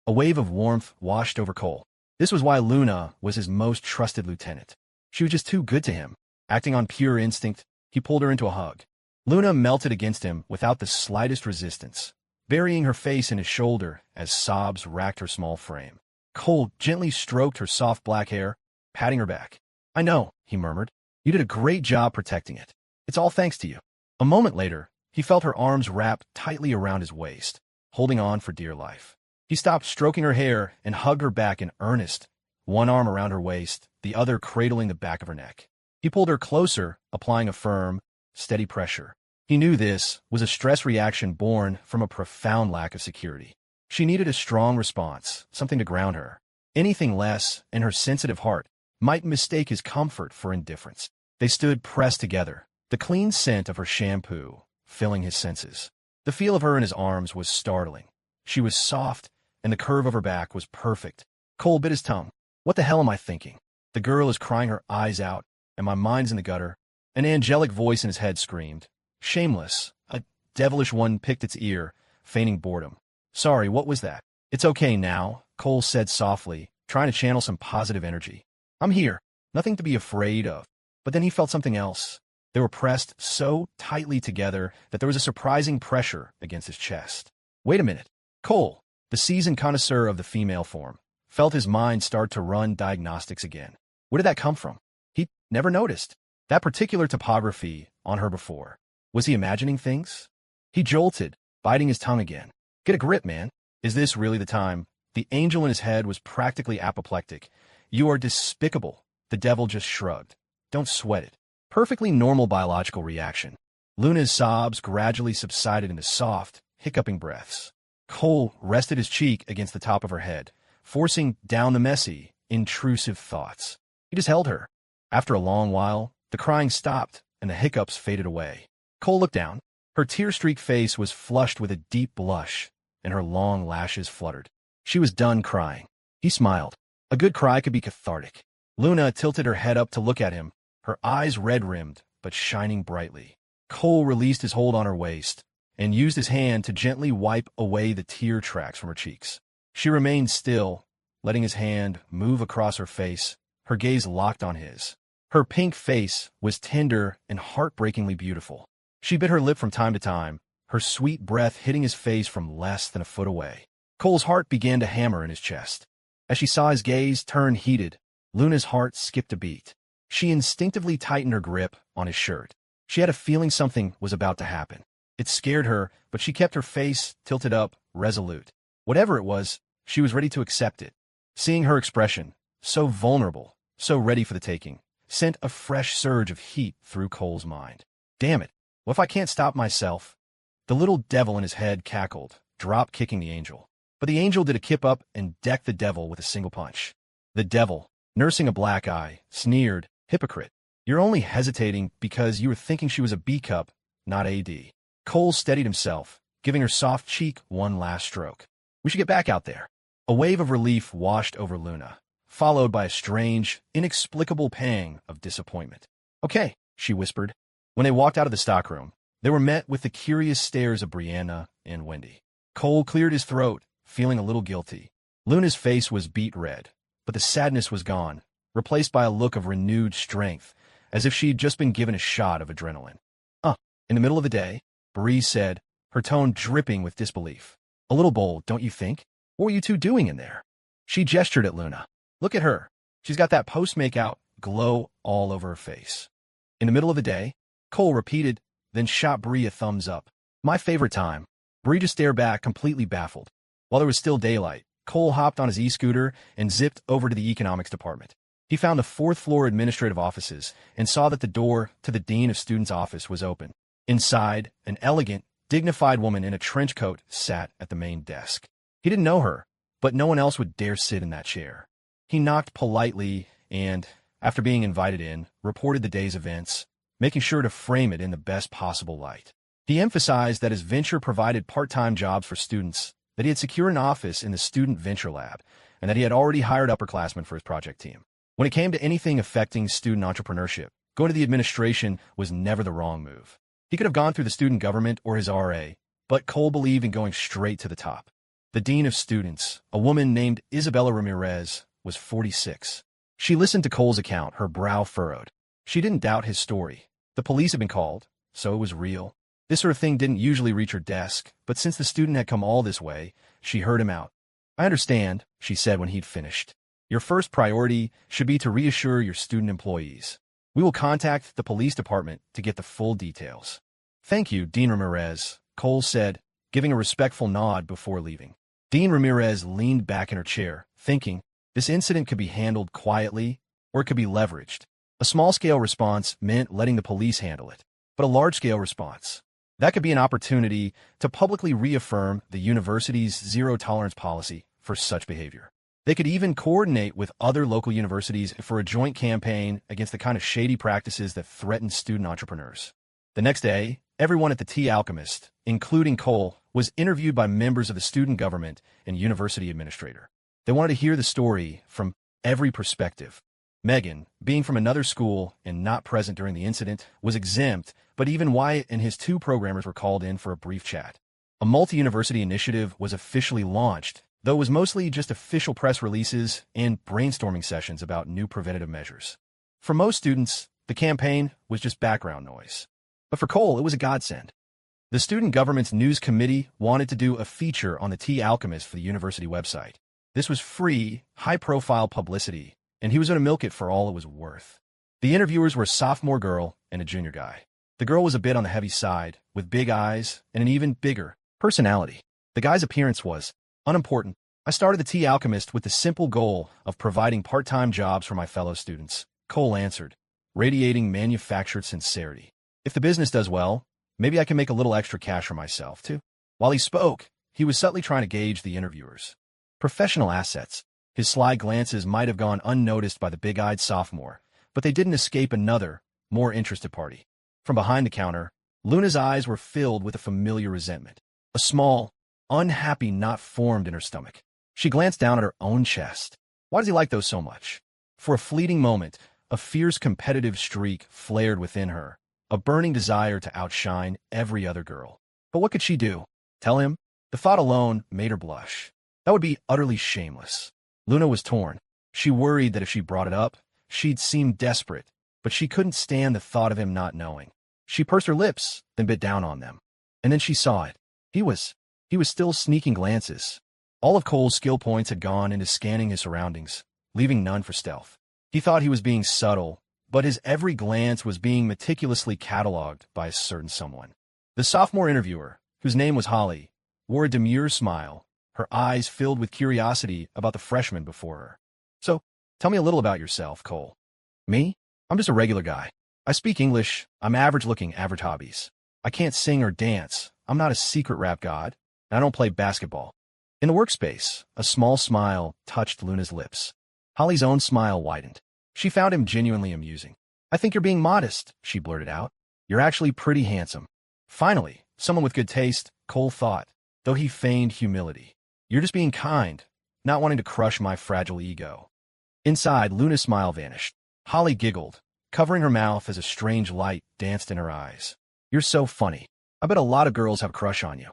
A wave of warmth washed over Cole. This was why Luna was his most trusted lieutenant. She was just too good to him. Acting on pure instinct, he pulled her into a hug. Luna melted against him without the slightest resistance, burying her face in his shoulder as sobs racked her small frame. Cole gently stroked her soft black hair, patting her back. "I know," he murmured. "You did a great job protecting it. It's all thanks to you." A moment later, he felt her arms wrapped tightly around his waist, holding on for dear life. He stopped stroking her hair and hugged her back in earnest, one arm around her waist, the other cradling the back of her neck. He pulled her closer, applying a firm, steady pressure. He knew this was a stress reaction born from a profound lack of security. She needed a strong response, something to ground her. Anything less, and her sensitive heart might mistake his comfort for indifference. They stood pressed together, the clean scent of her shampoo filling his senses. The feel of her in his arms was startling. She was soft, and the curve of her back was perfect. Cole bit his tongue. What the hell am I thinking? The girl is crying her eyes out, and my mind's in the gutter. An angelic voice in his head screamed. Shameless. A devilish one picked its ear, feigning boredom. Sorry, what was that? It's okay now, Cole said softly, trying to channel some positive energy. I'm here. Nothing to be afraid of. But then he felt something else. They were pressed so tightly together that there was a surprising pressure against his chest. Wait a minute. Cole, the seasoned connoisseur of the female form, felt his mind start to run diagnostics again. Where did that come from? He'd never noticed that particular topography on her before. Was he imagining things? He jolted, biting his tongue again. Get a grip, man. Is this really the time? The angel in his head was practically apoplectic. You are despicable. The devil just shrugged. Don't sweat it. Perfectly normal biological reaction. Luna's sobs gradually subsided into soft, hiccuping breaths. Cole rested his cheek against the top of her head, forcing down the messy, intrusive thoughts. He just held her. After a long while, the crying stopped and the hiccups faded away. Cole looked down. Her tear-streaked face was flushed with a deep blush, and her long lashes fluttered. She was done crying. He smiled. A good cry could be cathartic. Luna tilted her head up to look at him, her eyes red-rimmed but shining brightly. Cole released his hold on her waist and used his hand to gently wipe away the tear tracks from her cheeks. She remained still, letting his hand move across her face, her gaze locked on his. Her pink face was tender and heartbreakingly beautiful. She bit her lip from time to time, her sweet breath hitting his face from less than a foot away. Cole's heart began to hammer in his chest. As she saw his gaze turn heated, Luna's heart skipped a beat. She instinctively tightened her grip on his shirt. She had a feeling something was about to happen. It scared her, but she kept her face tilted up, resolute. Whatever it was, she was ready to accept it. Seeing her expression, so vulnerable, so ready for the taking, sent a fresh surge of heat through Cole's mind. Damn it, what if I can't stop myself? The little devil in his head cackled, drop-kicking the angel. But the angel did a kip-up and decked the devil with a single punch. The devil, nursing a black eye, sneered, "Hypocrite. You're only hesitating because you were thinking she was a B-cup, not AD." Cole steadied himself, giving her soft cheek one last stroke. "We should get back out there." A wave of relief washed over Luna, followed by a strange, inexplicable pang of disappointment. "Okay," she whispered. When they walked out of the stockroom, they were met with the curious stares of Brianna and Wendy. Cole cleared his throat, feeling a little guilty. Luna's face was beet red, but the sadness was gone, replaced by a look of renewed strength, as if she'd just been given a shot of adrenaline. In the middle of the day, Bree said, her tone dripping with disbelief. "A little bold, don't you think? What were you two doing in there?" She gestured at Luna. "Look at her. She's got that post-makeout glow all over her face." "In the middle of the day?" Cole repeated, then shot Bree a thumbs up. "My favorite time." Bree just stared back, completely baffled. While there was still daylight, Cole hopped on his e-scooter and zipped over to the economics department. He found the fourth-floor administrative offices and saw that the door to the dean of students' office was open. Inside, an elegant, dignified woman in a trench coat sat at the main desk. He didn't know her, but no one else would dare sit in that chair. He knocked politely and, after being invited in, reported the day's events, making sure to frame it in the best possible light. He emphasized that his venture provided part-time jobs for students, that he had secured an office in the Student Venture Lab, and that he had already hired upperclassmen for his project team. When it came to anything affecting student entrepreneurship, going to the administration was never the wrong move. He could have gone through the student government or his RA, but Cole believed in going straight to the top. The dean of students, a woman named Isabella Ramirez, was 46. She listened to Cole's account, her brow furrowed. She didn't doubt his story. The police had been called, so it was real. This sort of thing didn't usually reach her desk, but since the student had come all this way, she heard him out. "I understand," she said when he'd finished. "Your first priority should be to reassure your student employees. We will contact the police department to get the full details." "Thank you, Dean Ramirez," Cole said, giving a respectful nod before leaving. Dean Ramirez leaned back in her chair, thinking, this incident could be handled quietly, or it could be leveraged. A small-scale response meant letting the police handle it, but a large-scale response, that could be an opportunity to publicly reaffirm the university's zero-tolerance policy for such behavior. They could even coordinate with other local universities for a joint campaign against the kind of shady practices that threaten student entrepreneurs. The next day, everyone at the Tea Alchemist, including Cole, was interviewed by members of the student government and university administrator. They wanted to hear the story from every perspective. Megan, being from another school and not present during the incident, was exempt, but even Wyatt and his two programmers were called in for a brief chat. A multi-university initiative was officially launched, though it was mostly just official press releases and brainstorming sessions about new preventative measures. For most students, the campaign was just background noise. But for Cole, it was a godsend. The student government's news committee wanted to do a feature on the Tea Alchemist for the university website. This was free, high-profile publicity, and he was going to milk it for all it was worth. The interviewers were a sophomore girl and a junior guy. The girl was a bit on the heavy side, with big eyes and an even bigger personality. The guy's appearance was unimportant. "I started the Tea Alchemist with the simple goal of providing part-time jobs for my fellow students," Cole answered, radiating manufactured sincerity. "If the business does well, maybe I can make a little extra cash for myself, too." While he spoke, he was subtly trying to gauge the interviewers' professional assets. His sly glances might have gone unnoticed by the big-eyed sophomore, but they didn't escape another, more interested party. From behind the counter, Luna's eyes were filled with a familiar resentment. A small, unhappy knot formed in her stomach. She glanced down at her own chest. Why does he like those so much? For a fleeting moment, a fierce competitive streak flared within her, a burning desire to outshine every other girl. But what could she do? Tell him? The thought alone made her blush. That would be utterly shameless. Luna was torn. She worried that if she brought it up, she'd seem desperate, but she couldn't stand the thought of him not knowing. She pursed her lips, then bit down on them. And then she saw it. He was still sneaking glances. All of Cole's skill points had gone into scanning his surroundings, leaving none for stealth. He thought he was being subtle, but his every glance was being meticulously cataloged by a certain someone. The sophomore interviewer, whose name was Holly, wore a demure smile, her eyes filled with curiosity about the freshman before her. "So, tell me a little about yourself, Cole." "Me? I'm just a regular guy. I speak English, I'm average-looking, average hobbies. I can't sing or dance, I'm not a secret rap god, and I don't play basketball." In the workspace, a small smile touched Luna's lips. Holly's own smile widened. She found him genuinely amusing. "I think you're being modest," she blurted out. "You're actually pretty handsome." Finally, someone with good taste, Cole thought, though he feigned humility. "You're just being kind, not wanting to crush my fragile ego." Inside, Luna's smile vanished. Holly giggled, covering her mouth as a strange light danced in her eyes. "You're so funny. I bet a lot of girls have a crush on you."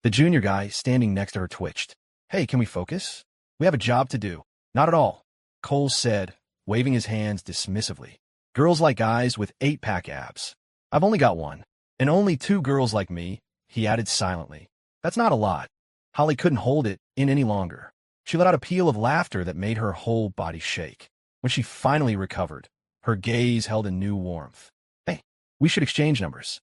The junior guy standing next to her twitched. "Hey, can we focus? We have a job to do." "Not at all," Cole said, waving his hands dismissively. "Girls like guys with 8-pack abs. I've only got one. And only 2 girls like me," he added silently. "That's not a lot." Holly couldn't hold it in any longer. She let out a peal of laughter that made her whole body shake. When she finally recovered, her gaze held a new warmth. "Hey, we should exchange numbers.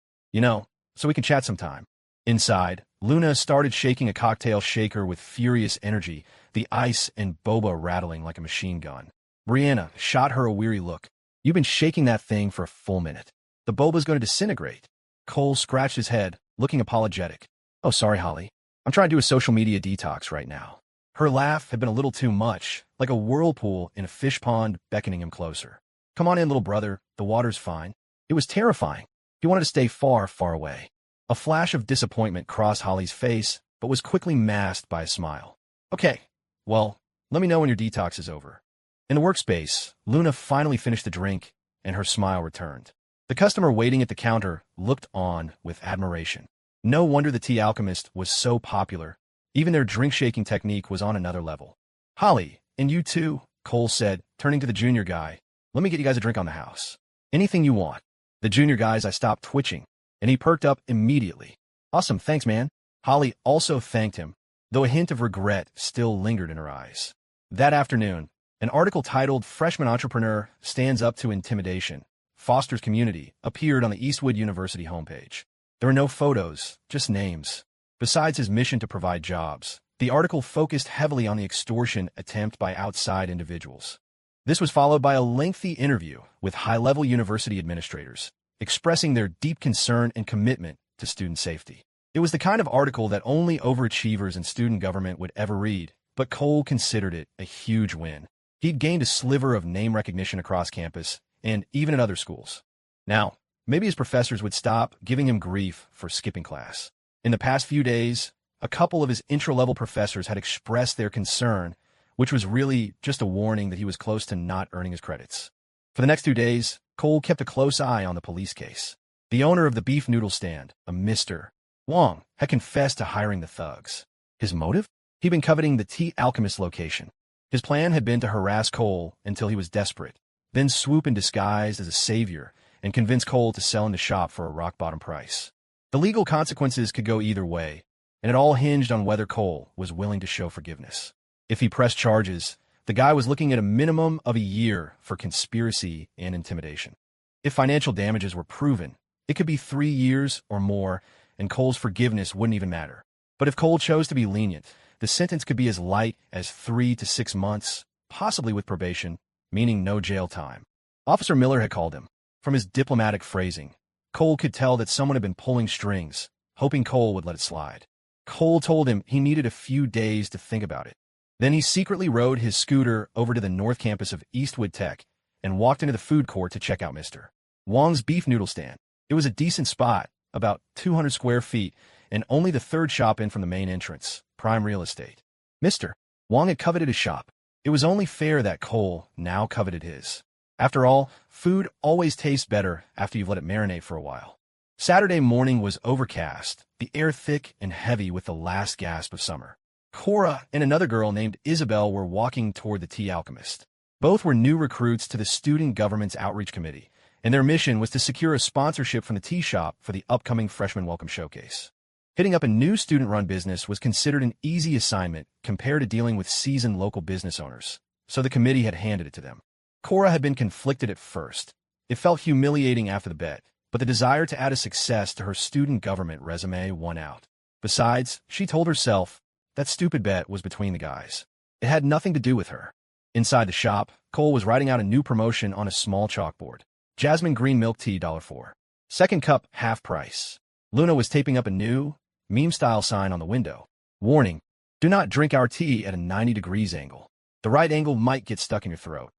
So we can chat sometime." Inside, Luna started shaking a cocktail shaker with furious energy, the ice and boba rattling like a machine gun. Brianna shot her a weary look. "You've been shaking that thing for a full minute. The boba's going to disintegrate." Cole scratched his head, looking apologetic. "Oh, sorry, Holly. I'm trying to do a social media detox right now." Her laugh had been a little too much, like a whirlpool in a fish pond beckoning him closer. "Come on in, little brother. The water's fine." It was terrifying. He wanted to stay far, far away. A flash of disappointment crossed Holly's face, but was quickly masked by a smile. "Okay, well, let me know when your detox is over." In the workspace, Luna finally finished the drink, and her smile returned. The customer waiting at the counter looked on with admiration. No wonder the Tea Alchemist was so popular. Even their drink-shaking technique was on another level. "Holly, and you too," Cole said, turning to the junior guy. "Let me get you guys a drink on the house. Anything you want." The junior guy's eye stopped twitching, and he perked up immediately. "Awesome, thanks, man." Holly also thanked him, though a hint of regret still lingered in her eyes. That afternoon, an article titled "Freshman Entrepreneur Stands Up to Intimidation, Fosters Community" appeared on the Eastwood University homepage. There were no photos, just names. Besides his mission to provide jobs, the article focused heavily on the extortion attempt by outside individuals. This was followed by a lengthy interview with high-level university administrators, expressing their deep concern and commitment to student safety. It was the kind of article that only overachievers in student government would ever read, but Cole considered it a huge win. He'd gained a sliver of name recognition across campus, and even in other schools. Now, maybe his professors would stop giving him grief for skipping class. In the past few days, a couple of his intro-level professors had expressed their concern, which was really just a warning that he was close to not earning his credits. For the next 2 days, Cole kept a close eye on the police case. The owner of the beef noodle stand, a Mr. Wong, had confessed to hiring the thugs. His motive? He'd been coveting the Tea Alchemist location. His plan had been to harass Cole until he was desperate, then swoop in disguise as a savior and convince Cole to sell in the shop for a rock-bottom price. The legal consequences could go either way, and it all hinged on whether Cole was willing to show forgiveness. If he pressed charges, the guy was looking at a minimum of a year for conspiracy and intimidation. If financial damages were proven, it could be 3 years or more, and Cole's forgiveness wouldn't even matter. But if Cole chose to be lenient, the sentence could be as light as 3 to 6 months, possibly with probation, meaning no jail time. Officer Miller had called him. From his diplomatic phrasing, Cole could tell that someone had been pulling strings, hoping Cole would let it slide. Cole told him he needed a few days to think about it. Then he secretly rode his scooter over to the north campus of Eastwood Tech and walked into the food court to check out Mr. Wong's beef noodle stand. It was a decent spot, about 200 square feet, and only the third shop in from the main entrance, prime real estate. Mr. Wong had coveted his shop. It was only fair that Cole now coveted his. After all, food always tastes better after you've let it marinate for a while. Saturday morning was overcast, the air thick and heavy with the last gasp of summer. Cora and another girl named Isabel were walking toward the Tea Alchemist. Both were new recruits to the Student Government's Outreach Committee, and their mission was to secure a sponsorship from the tea shop for the upcoming Freshman Welcome Showcase. Hitting up a new student-run business was considered an easy assignment compared to dealing with seasoned local business owners, so the committee had handed it to them. Cora had been conflicted at first. It felt humiliating after the bet, but the desire to add a success to her student government resume won out. Besides, she told herself that stupid bet was between the guys. It had nothing to do with her. Inside the shop, Cole was writing out a new promotion on a small chalkboard. Jasmine green milk tea, $4. Second cup, half price. Luna was taping up a new, meme-style sign on the window. Warning, do not drink our tea at a 90 degrees angle. The right angle might get stuck in your throat.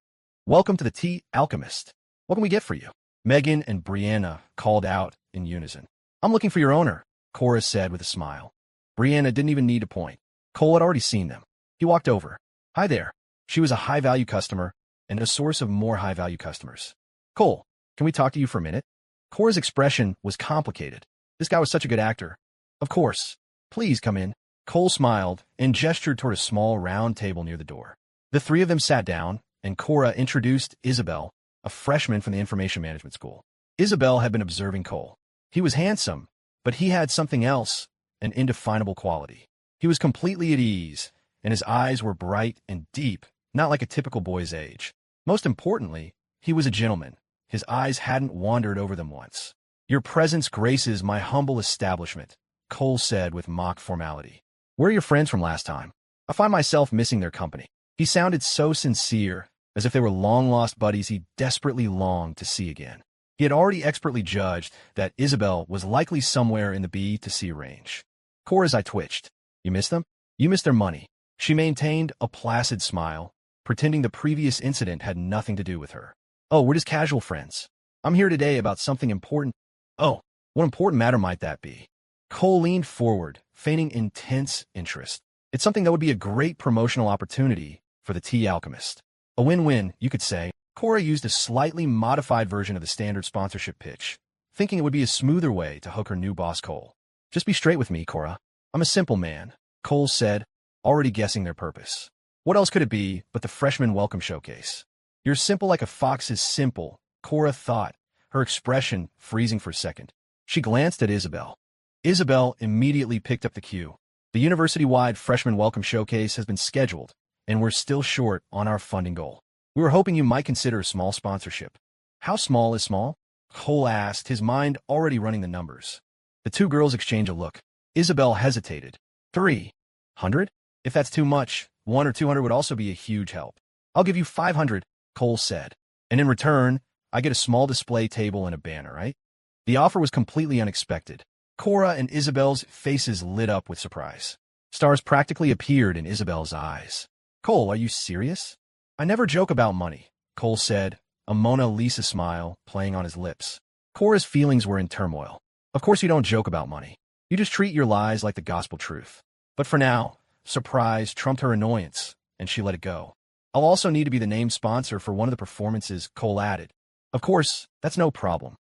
Welcome to the Tea Alchemist. What can we get for you? Megan and Brianna called out in unison. I'm looking for your owner, Cora said with a smile. Brianna didn't even need to point. Cole had already seen them. He walked over. Hi there. She was a high-value customer and a source of more high-value customers. Cole, can we talk to you for a minute? Cora's expression was complicated. This guy was such a good actor. Of course. Please come in. Cole smiled and gestured toward a small round table near the door. The three of them sat down, and Cora introduced Isabel, a freshman from the Information Management School. Isabel had been observing Cole. He was handsome, but he had something else, an indefinable quality. He was completely at ease, and his eyes were bright and deep, not like a typical boy's age. Most importantly, he was a gentleman. His eyes hadn't wandered over them once. Your presence graces my humble establishment, Cole said with mock formality. Where are your friends from last time? I find myself missing their company. He sounded so sincere, as if they were long-lost buddies he desperately longed to see again. He had already expertly judged that Isabel was likely somewhere in the B to C range. Cora's eye twitched. You miss them? You miss their money. She maintained a placid smile, pretending the previous incident had nothing to do with her. Oh, we're just casual friends. I'm here today about something important. Oh, what important matter might that be? Cole leaned forward, feigning intense interest. It's something that would be a great promotional opportunity for the Tea Alchemist. A win-win, you could say. Cora used a slightly modified version of the standard sponsorship pitch, thinking it would be a smoother way to hook her new boss Cole. Just be straight with me, Cora. I'm a simple man. Cole said, already guessing their purpose. What else could it be but the freshman welcome showcase? You're simple like a fox is simple, Cora thought, her expression freezing for a second. She glanced at Isabel. Isabel immediately picked up the cue. The university-wide freshman welcome showcase has been scheduled, and we're still short on our funding goal. We were hoping you might consider a small sponsorship. How small is small? Cole asked, his mind already running the numbers. The two girls exchanged a look. Isabel hesitated. 300? If that's too much, 100 or 200 would also be a huge help. I'll give you 500, Cole said. And in return, I get a small display table and a banner, right? The offer was completely unexpected. Cora and Isabel's faces lit up with surprise. Stars practically appeared in Isabel's eyes. Cole, are you serious? I never joke about money, Cole said, a Mona Lisa smile playing on his lips. Cora's feelings were in turmoil. Of course you don't joke about money. You just treat your lies like the gospel truth. But for now, surprise trumped her annoyance, and she let it go. I'll also need to be the named sponsor for one of the performances, Cole added. Of course, that's no problem.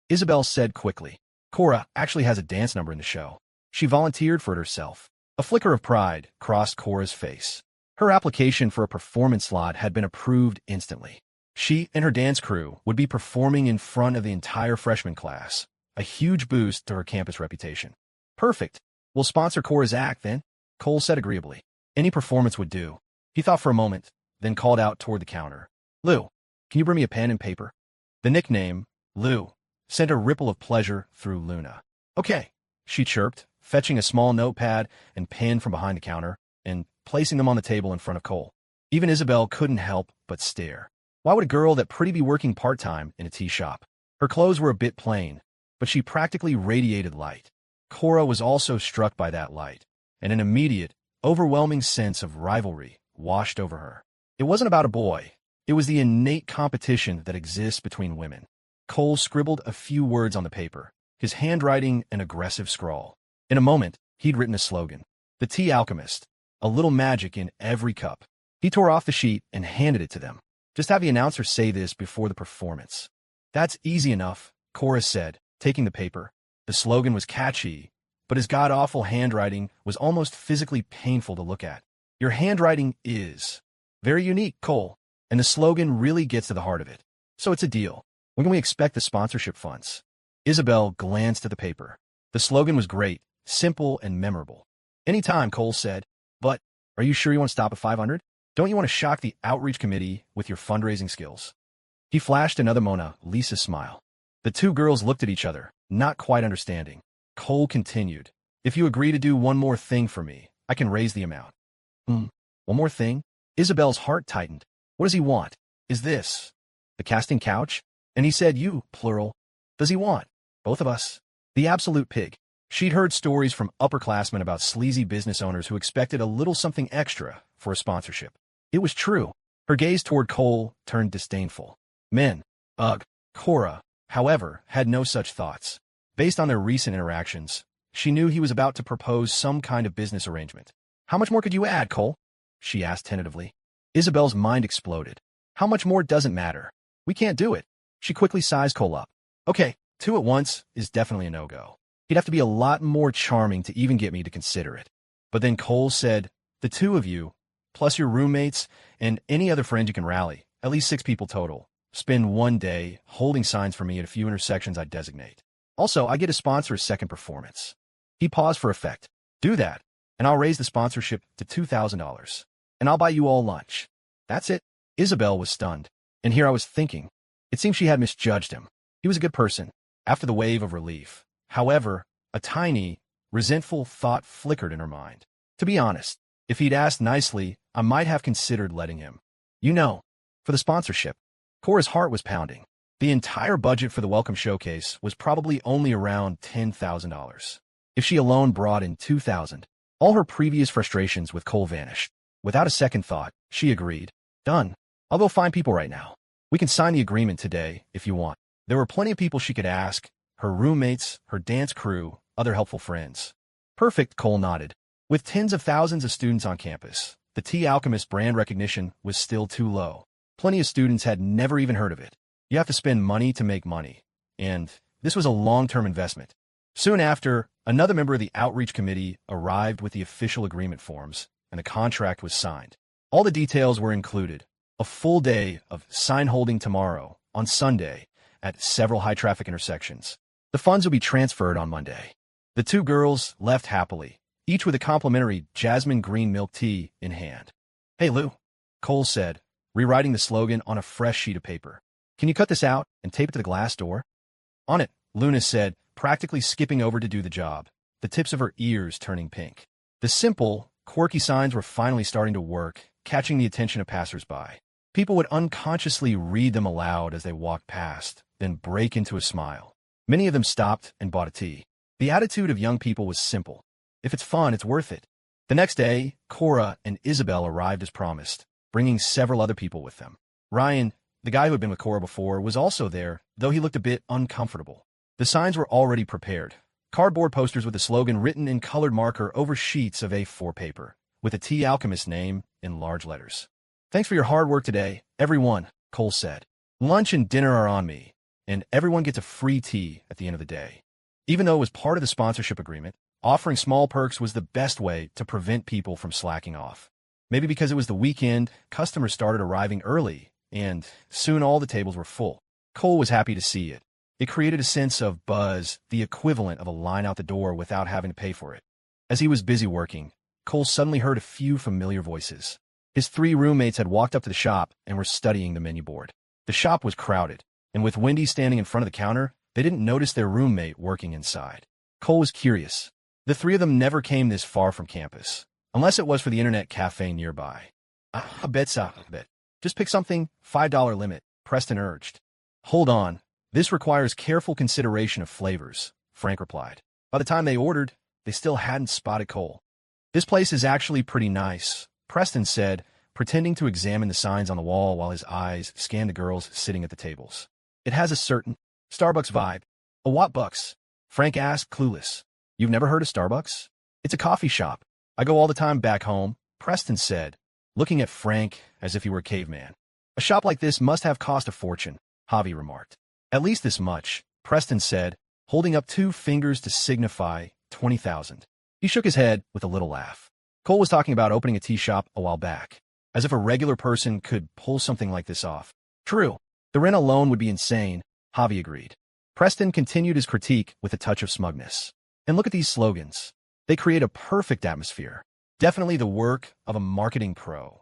Isabel said quickly. Cora actually has a dance number in the show. She volunteered for it herself. A flicker of pride crossed Cora's face. Her application for a performance slot had been approved instantly. She and her dance crew would be performing in front of the entire freshman class, a huge boost to her campus reputation. Perfect. We'll sponsor Cora's act, then, Cole said agreeably. Any performance would do. He thought for a moment, then called out toward the counter. Lou, can you bring me a pen and paper? The nickname, Lou, sent a ripple of pleasure through Luna. Okay, she chirped, fetching a small notepad and pen from behind the counter and placing them on the table in front of Cole. Even Isabel couldn't help but stare. Why would a girl that pretty be working part-time in a tea shop? Her clothes were a bit plain, but she practically radiated light. Cora was also struck by that light, and an immediate, overwhelming sense of rivalry washed over her. It wasn't about a boy. It was the innate competition that exists between women. Cole scribbled a few words on the paper, his handwriting an aggressive scrawl. In a moment, he'd written a slogan. The Tea Alchemist, a little magic in every cup. He tore off the sheet and handed it to them. Just have the announcer say this before the performance. That's easy enough, Cora said, taking the paper. The slogan was catchy, but his god-awful handwriting was almost physically painful to look at. Your handwriting is very unique, Cole, and the slogan really gets to the heart of it. So it's a deal. When can we expect the sponsorship funds? Isabel glanced at the paper. The slogan was great, simple, and memorable. Anytime, Cole said. But are you sure you want to stop at 500? Don't you want to shock the outreach committee with your fundraising skills? He flashed another Mona Lisa smile. The two girls looked at each other, not quite understanding. Cole continued. If you agree to do one more thing for me, I can raise the amount. One more thing? Isabel's heart tightened. What does he want? Is this the casting couch? And he said you, plural. Does he want both of us? The absolute pig. She'd heard stories from upperclassmen about sleazy business owners who expected a little something extra for a sponsorship. It was true. Her gaze toward Cole turned disdainful. Men, ugh. Cora, however, had no such thoughts. Based on their recent interactions, she knew he was about to propose some kind of business arrangement. How much more could you add, Cole? She asked tentatively. Isabel's mind exploded. How much more doesn't matter. We can't do it. She quickly sized Cole up. Okay, 2 at once is definitely a no-go. He'd have to be a lot more charming to even get me to consider it. But then Cole said, the two of you, plus your roommates and any other friend you can rally, at least 6 people total, spend one day holding signs for me at a few intersections I designate. Also, I get to sponsor a second performance. He paused for effect. Do that, and I'll raise the sponsorship to $2,000. And I'll buy you all lunch. That's it. Isabel was stunned. And here I was thinking. It seemed she had misjudged him. He was a good person. After the wave of relief. However, a tiny, resentful thought flickered in her mind. To be honest, if he'd asked nicely, I might have considered letting him. You know, for the sponsorship. Cora's heart was pounding. The entire budget for the welcome showcase was probably only around $10,000. If she alone brought in $2,000, all her previous frustrations with Cole vanished. Without a second thought, she agreed. Done. I'll go find people right now. We can sign the agreement today, if you want. There were plenty of people she could ask. Her roommates, her dance crew, other helpful friends. Perfect, Cole nodded. With tens of thousands of students on campus, the Tea Alchemist brand recognition was still too low. Plenty of students had never even heard of it. You have to spend money to make money. And this was a long-term investment. Soon after, another member of the outreach committee arrived with the official agreement forms, and the contract was signed. All the details were included. A full day of sign holding tomorrow, on Sunday, at several high-traffic intersections. The funds will be transferred on Monday. The two girls left happily, each with a complimentary jasmine green milk tea in hand. "Hey, Lou," Cole said, rewriting the slogan on a fresh sheet of paper. "Can you cut this out and tape it to the glass door?" "On it," Luna said, practically skipping over to do the job, the tips of her ears turning pink. The simple, quirky signs were finally starting to work, catching the attention of passers-by. People would unconsciously read them aloud as they walked past, then break into a smile. Many of them stopped and bought a tea. The attitude of young people was simple. If it's fun, it's worth it. The next day, Cora and Isabel arrived as promised, bringing several other people with them. Ryan, the guy who had been with Cora before, was also there, though he looked a bit uncomfortable. The signs were already prepared. Cardboard posters with the slogan written in colored marker over sheets of A4 paper, with a Tea Alchemist name in large letters. "Thanks for your hard work today, everyone," Cole said. "Lunch and dinner are on me, and everyone gets a free tea at the end of the day." Even though it was part of the sponsorship agreement, offering small perks was the best way to prevent people from slacking off. Maybe because it was the weekend, customers started arriving early, and soon all the tables were full. Cole was happy to see it. It created a sense of buzz, the equivalent of a line out the door without having to pay for it. As he was busy working, Cole suddenly heard a few familiar voices. His 3 roommates had walked up to the shop and were studying the menu board. The shop was crowded, and with Wendy standing in front of the counter, they didn't notice their roommate working inside. Cole was curious. The 3 of them never came this far from campus, unless it was for the internet cafe nearby. I bet so, I bet. Just pick something, $5 limit, Preston urged. "Hold on. This requires careful consideration of flavors," Frank replied. By the time they ordered, they still hadn't spotted Cole. "This place is actually pretty nice," Preston said, pretending to examine the signs on the wall while his eyes scanned the girls sitting at the tables. "It has a certain Starbucks vibe." "A what bucks?" Frank asked, clueless. "You've never heard of Starbucks? It's a coffee shop. I go all the time back home," Preston said, looking at Frank as if he were a caveman. "A shop like this must have cost a fortune," Javi remarked. "At least this much," Preston said, holding up 2 fingers to signify 20,000. He shook his head with a little laugh. Cole was talking about opening a tea shop a while back, as if a regular person could pull something like this off. "True. The rent alone would be insane," Javi agreed. Preston continued his critique with a touch of smugness. "And look at these slogans. They create a perfect atmosphere. Definitely the work of a marketing pro."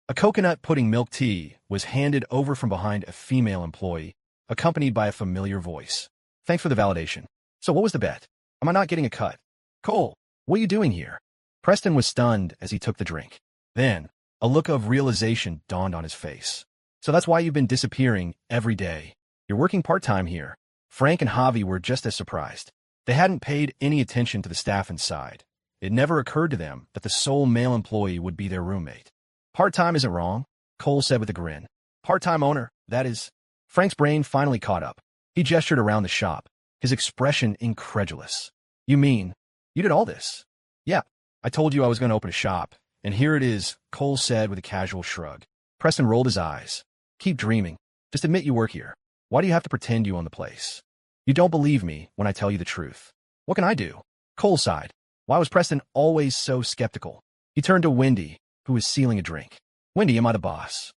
A coconut pudding milk tea was handed over from behind a female employee, accompanied by a familiar voice. "Thanks for the validation. So what was the bet? Am I not getting a cut?" "Cole, what are you doing here?" Preston was stunned as he took the drink. Then, a look of realization dawned on his face. "So that's why you've been disappearing every day. You're working part-time here." Frank and Javi were just as surprised. They hadn't paid any attention to the staff inside. It never occurred to them that the sole male employee would be their roommate. "Part-time isn't wrong," Cole said with a grin. "Part-time owner, that is." Frank's brain finally caught up. He gestured around the shop, his expression incredulous. "You mean, you did all this?" "Yeah, I told you I was going to open a shop, and here it is," Cole said with a casual shrug. Preston rolled his eyes. "Keep dreaming. Just admit you work here. Why do you have to pretend you own the place? You don't believe me when I tell you the truth. What can I do?" Cole sighed. Why was Preston always so skeptical? He turned to Wendy, who was sealing a drink. "Wendy, am I the boss?"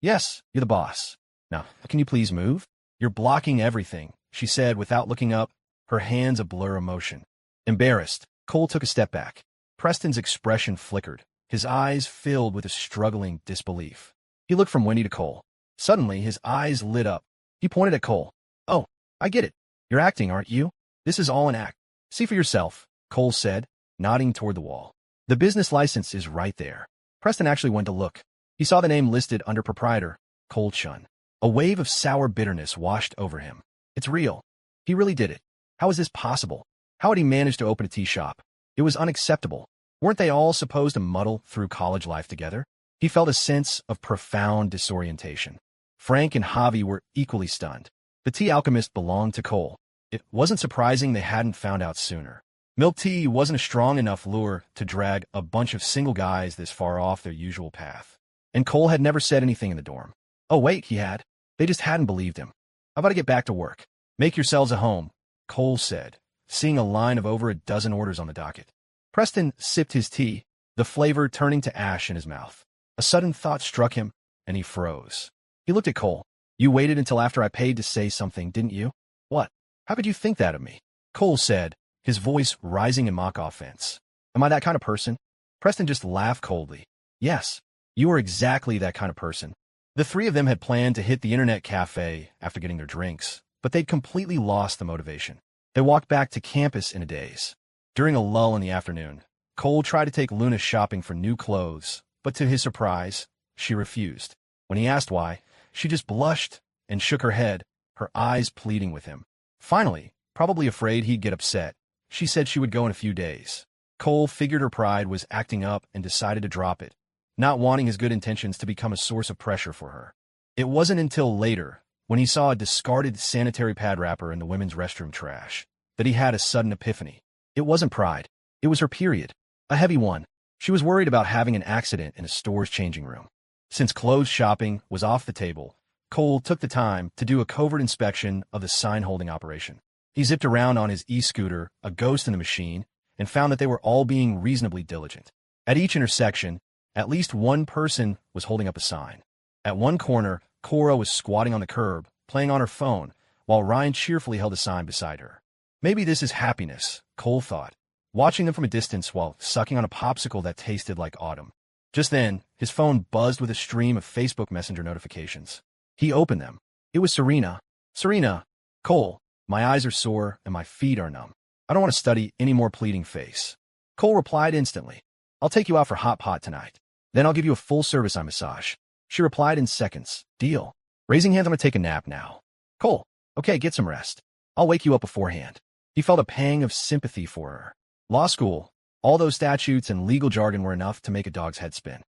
"Yes, you're the boss. Now, can you please move?" "You're blocking everything," she said without looking up, her hands a blur of motion. Embarrassed, Cole took a step back. Preston's expression flickered, his eyes filled with a struggling disbelief. He looked from Wendy to Cole. Suddenly, his eyes lit up. He pointed at Cole. "Oh, I get it. You're acting, aren't you? This is all an act. See for yourself," Cole said, nodding toward the wall. "The business license is right there." Preston actually went to look. He saw the name listed under proprietor, Cole Chun. A wave of sour bitterness washed over him. It's real. He really did it. How is this possible? How had he managed to open a tea shop? It was unacceptable. Weren't they all supposed to muddle through college life together? He felt a sense of profound disorientation. Frank and Javi were equally stunned. The tea alchemist belonged to Cole. It wasn't surprising they hadn't found out sooner. Milk tea wasn't a strong enough lure to drag a bunch of single guys this far off their usual path. And Cole had never said anything in the dorm. Oh, wait, he had. They just hadn't believed him. "How about I get back to work? Make yourselves a home," Cole said, seeing a line of over a dozen orders on the docket. Preston sipped his tea, the flavor turning to ash in his mouth. A sudden thought struck him, and he froze. He looked at Cole. "You waited until after I paid to say something, didn't you?" "What? How could you think that of me?" Cole said, his voice rising in mock offense. "Am I that kind of person?" Preston just laughed coldly. "Yes, you are exactly that kind of person." The three of them had planned to hit the internet cafe after getting their drinks, but they'd completely lost the motivation. They walked back to campus in a daze. During a lull in the afternoon, Cole tried to take Luna shopping for new clothes, but to his surprise, she refused. When he asked why, she just blushed and shook her head, her eyes pleading with him. Finally, probably afraid he'd get upset, she said she would go in a few days. Cole figured her pride was acting up and decided to drop it, not wanting his good intentions to become a source of pressure for her. It wasn't until later, when he saw a discarded sanitary pad wrapper in the women's restroom trash, that he had a sudden epiphany. It wasn't pride. It was her period. A heavy one. She was worried about having an accident in a store's changing room. Since clothes shopping was off the table, Cole took the time to do a covert inspection of the sign-holding operation. He zipped around on his e-scooter, a ghost in the machine, and found that they were all being reasonably diligent. At each intersection, at least one person was holding up a sign. At one corner, Cora was squatting on the curb, playing on her phone, while Ryan cheerfully held a sign beside her. Maybe this is happiness, Cole thought, watching them from a distance while sucking on a popsicle that tasted like autumn. Just then, his phone buzzed with a stream of Facebook Messenger notifications. He opened them. It was Serena. "Serena, Cole, my eyes are sore and my feet are numb. I don't want to study any more pleading face." Cole replied instantly. "I'll take you out for hot pot tonight. Then I'll give you a full-service eye massage." She replied in seconds. "Deal." Raising hands, "I'm going to take a nap now." Cole, "Okay, get some rest. I'll wake you up beforehand." He felt a pang of sympathy for her. Law school. All those statutes and legal jargon were enough to make a dog's head spin.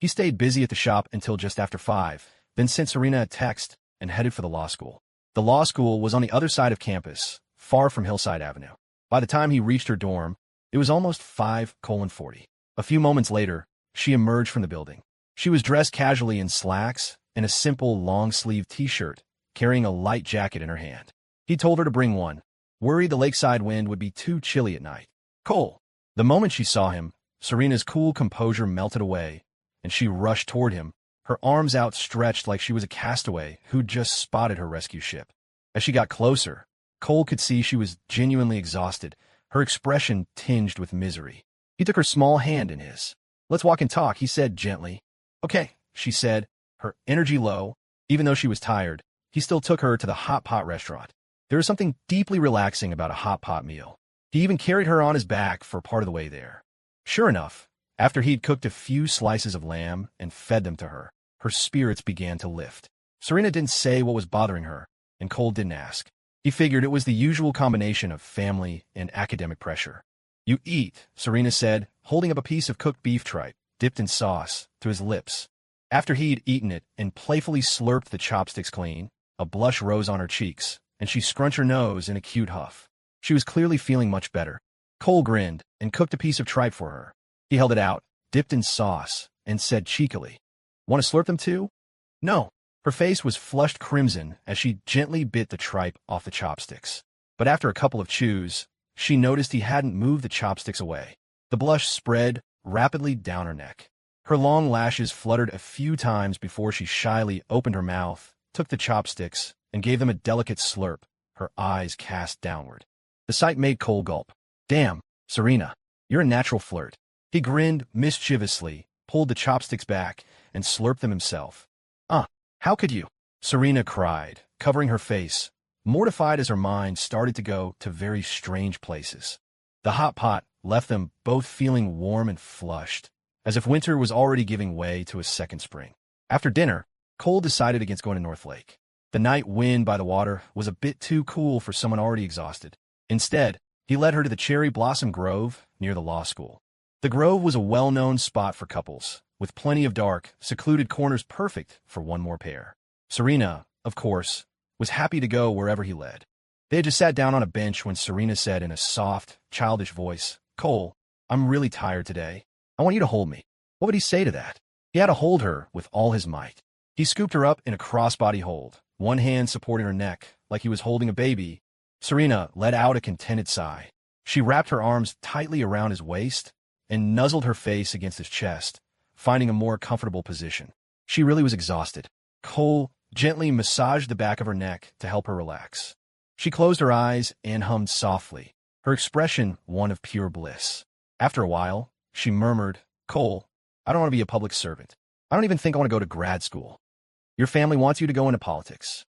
He stayed busy at the shop until just after 5, then sent Serena a text and headed for the law school. The law school was on the other side of campus, far from Hillside Avenue. By the time he reached her dorm, it was almost 5:40. A few moments later, she emerged from the building. She was dressed casually in slacks and a simple long-sleeved t-shirt, carrying a light jacket in her hand. He told her to bring one, worried the lakeside wind would be too chilly at night. "Cole." The moment she saw him, Serena's cool composure melted away, and she rushed toward him, her arms outstretched like she was a castaway who'd just spotted her rescue ship. As she got closer, Cole could see she was genuinely exhausted, her expression tinged with misery. He took her small hand in his. "Let's walk and talk," he said gently. "Okay," she said, her energy low. Even though she was tired, he still took her to the hot pot restaurant. There was something deeply relaxing about a hot pot meal. He even carried her on his back for part of the way there. Sure enough, after he'd cooked a few slices of lamb and fed them to her, her spirits began to lift. Serena didn't say what was bothering her, and Cole didn't ask. He figured it was the usual combination of family and academic pressure. "You eat," Serena said, holding up a piece of cooked beef tripe, dipped in sauce, to his lips. After he'd eaten it and playfully slurped the chopsticks clean, a blush rose on her cheeks, and she scrunched her nose in a cute huff. She was clearly feeling much better. Cole grinned and cooked a piece of tripe for her. He held it out, dipped in sauce, and said cheekily, "Want to slurp them too?" "No." Her face was flushed crimson as she gently bit the tripe off the chopsticks. But after a couple of chews, she noticed he hadn't moved the chopsticks away. The blush spread rapidly down her neck. Her long lashes fluttered a few times before she shyly opened her mouth, took the chopsticks, and gave them a delicate slurp, her eyes cast downward. The sight made Cole gulp. "Damn, Serena, you're a natural flirt." He grinned mischievously, pulled the chopsticks back, and slurped them himself. How could you?" Serena cried, covering her face, mortified as her mind started to go to very strange places. The hot pot left them both feeling warm and flushed, as if winter was already giving way to a second spring. After dinner, Cole decided against going to North Lake. The night wind by the water was a bit too cool for someone already exhausted. Instead, he led her to the Cherry Blossom Grove near the law school. The Grove was a well-known spot for couples, with plenty of dark, secluded corners perfect for one more pair. Serena, of course, was happy to go wherever he led. They had just sat down on a bench when Serena said in a soft, childish voice, "Cole, I'm really tired today. I want you to hold me." What would he say to that? He had to hold her with all his might. He scooped her up in a crossbody hold, one hand supporting her neck like he was holding a baby, Serena let out a contented sigh. She wrapped her arms tightly around his waist and nuzzled her face against his chest, finding a more comfortable position. She really was exhausted. Cole gently massaged the back of her neck to help her relax. She closed her eyes and hummed softly, her expression one of pure bliss. After a while, she murmured, "Cole, I don't want to be a public servant. I don't even think I want to go to grad school. Your family wants you to go into politics."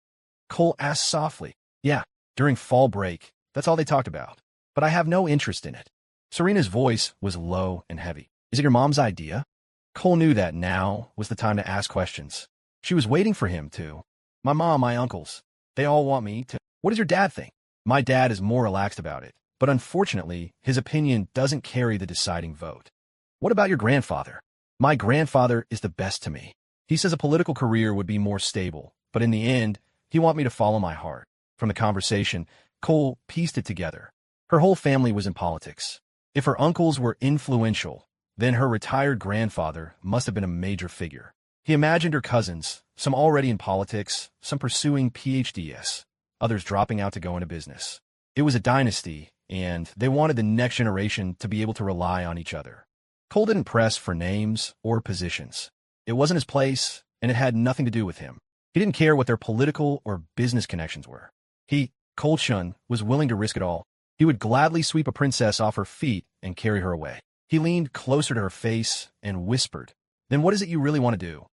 Cole asked softly. "Yeah, during fall break, that's all they talked about. But I have no interest in it." Serena's voice was low and heavy. "Is it your mom's idea?" Cole knew that now was the time to ask questions. She was waiting for him to. "My mom, my uncles, they all want me to." "What does your dad think?" "My dad is more relaxed about it, but unfortunately, his opinion doesn't carry the deciding vote." "What about your grandfather?" "My grandfather is the best to me. He says a political career would be more stable, but in the end, he wants me to follow my heart." From the conversation, Cole pieced it together. Her whole family was in politics. If her uncles were influential, then her retired grandfather must have been a major figure. He imagined her cousins, some already in politics, some pursuing PhDs, others dropping out to go into business. It was a dynasty, and they wanted the next generation to be able to rely on each other. Cole didn't press for names or positions. It wasn't his place, and it had nothing to do with him. He didn't care what their political or business connections were. He, Cole Shun, was willing to risk it all. He would gladly sweep a princess off her feet and carry her away. He leaned closer to her face and whispered, "Then what is it you really want to do?"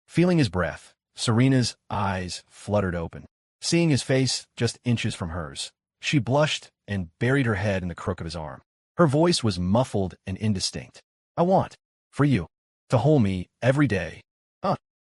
Feeling his breath, Serena's eyes fluttered open. Seeing his face just inches from hers, she blushed and buried her head in the crook of his arm. Her voice was muffled and indistinct. "I want, for you, to hold me every day."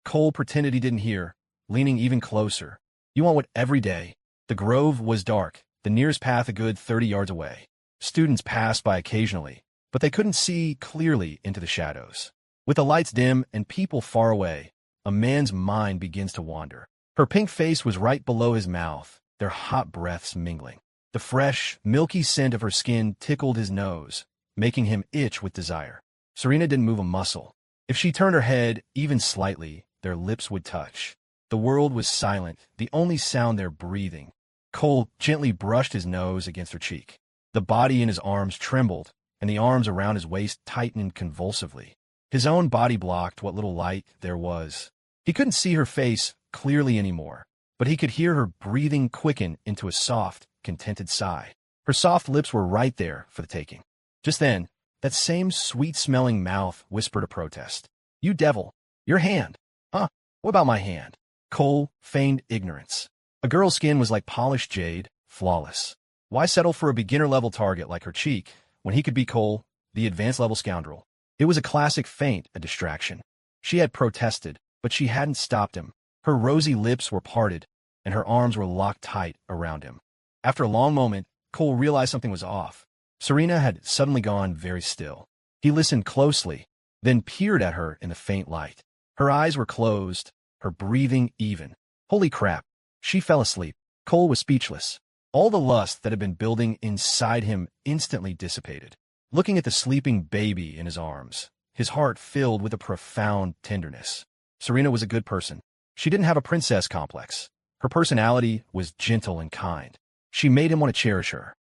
Cole pretended he didn't hear, leaning even closer. "You want what every day?" The grove was dark, the nearest path a good 30 yards away. Students passed by occasionally, but they couldn't see clearly into the shadows. With the lights dim and people far away, a man's mind begins to wander. Her pink face was right below his mouth, their hot breaths mingling. The fresh, milky scent of her skin tickled his nose, making him itch with desire. Serena didn't move a muscle. If she turned her head even slightly, their lips would touch. The world was silent, the only sound their breathing. Cole gently brushed his nose against her cheek. The body in his arms trembled, and the arms around his waist tightened convulsively. His own body blocked what little light there was. He couldn't see her face clearly anymore, but he could hear her breathing quicken into a soft, contented sigh. Her soft lips were right there for the taking. Just then, that same sweet-smelling mouth whispered a protest. "You devil! Your hand!" What about my hand?" Cole feigned ignorance. A girl's skin was like polished jade, flawless. Why settle for a beginner-level target like her cheek when he could be Cole, the advanced-level scoundrel? It was a classic feint, a distraction. She had protested, but she hadn't stopped him. Her rosy lips were parted, and her arms were locked tight around him. After a long moment, Cole realized something was off. Serena had suddenly gone very still. He listened closely, then peered at her in the faint light. Her eyes were closed, her breathing even. Holy crap! She fell asleep. Cole was speechless. All the lust that had been building inside him instantly dissipated. Looking at the sleeping baby in his arms, his heart filled with a profound tenderness. Serena was a good person. She didn't have a princess complex. Her personality was gentle and kind. She made him want to cherish her.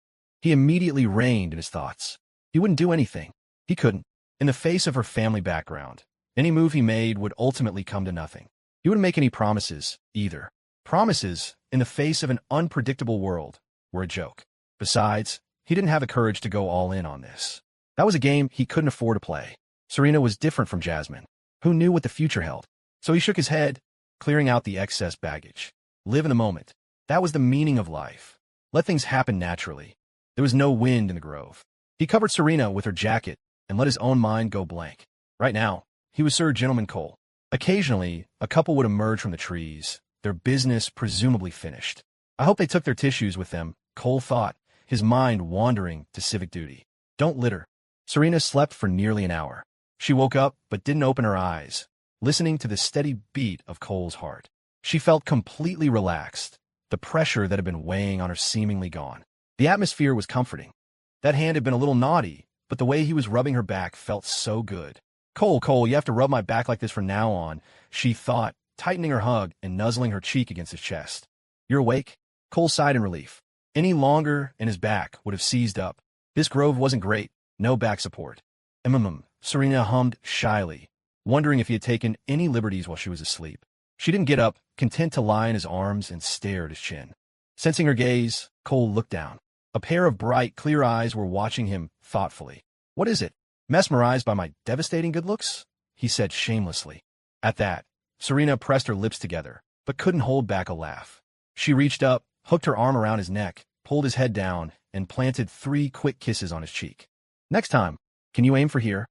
He immediately reined in his thoughts. He wouldn't do anything. He couldn't. In the face of her family background, any move he made would ultimately come to nothing. He wouldn't make any promises, either. Promises, in the face of an unpredictable world, were a joke. Besides, he didn't have the courage to go all in on this. That was a game he couldn't afford to play. Serena was different from Jasmine, who knew what the future held. So he shook his head, clearing out the excess baggage. Live in the moment. That was the meaning of life. Let things happen naturally. There was no wind in the grove. He covered Serena with her jacket and let his own mind go blank. Right now, he was Sir Gentleman Cole. Occasionally, a couple would emerge from the trees, their business presumably finished. I hope they took their tissues with them, Cole thought, his mind wandering to civic duty. Don't litter. Serena slept for nearly an hour. She woke up but didn't open her eyes, listening to the steady beat of Cole's heart. She felt completely relaxed, the pressure that had been weighing on her seemingly gone. The atmosphere was comforting. That hand had been a little naughty, but the way he was rubbing her back felt so good. Cole, you have to rub my back like this from now on," she thought, tightening her hug and nuzzling her cheek against his chest. "You're awake?" Cole sighed in relief. any longer and his back would have seized up. This grove wasn't great, no back support. Serena hummed shyly, wondering if he had taken any liberties while she was asleep. She didn't get up, content to lie in his arms and stare at his chin. Sensing her gaze, Cole looked down. A pair of bright, clear eyes were watching him thoughtfully. "What is it? Mesmerized by my devastating good looks?" he said shamelessly. At that, Serena pressed her lips together, but couldn't hold back a laugh. She reached up, hooked her arm around his neck, pulled his head down, and planted 3 quick kisses on his cheek. "Next time, can you aim for here?"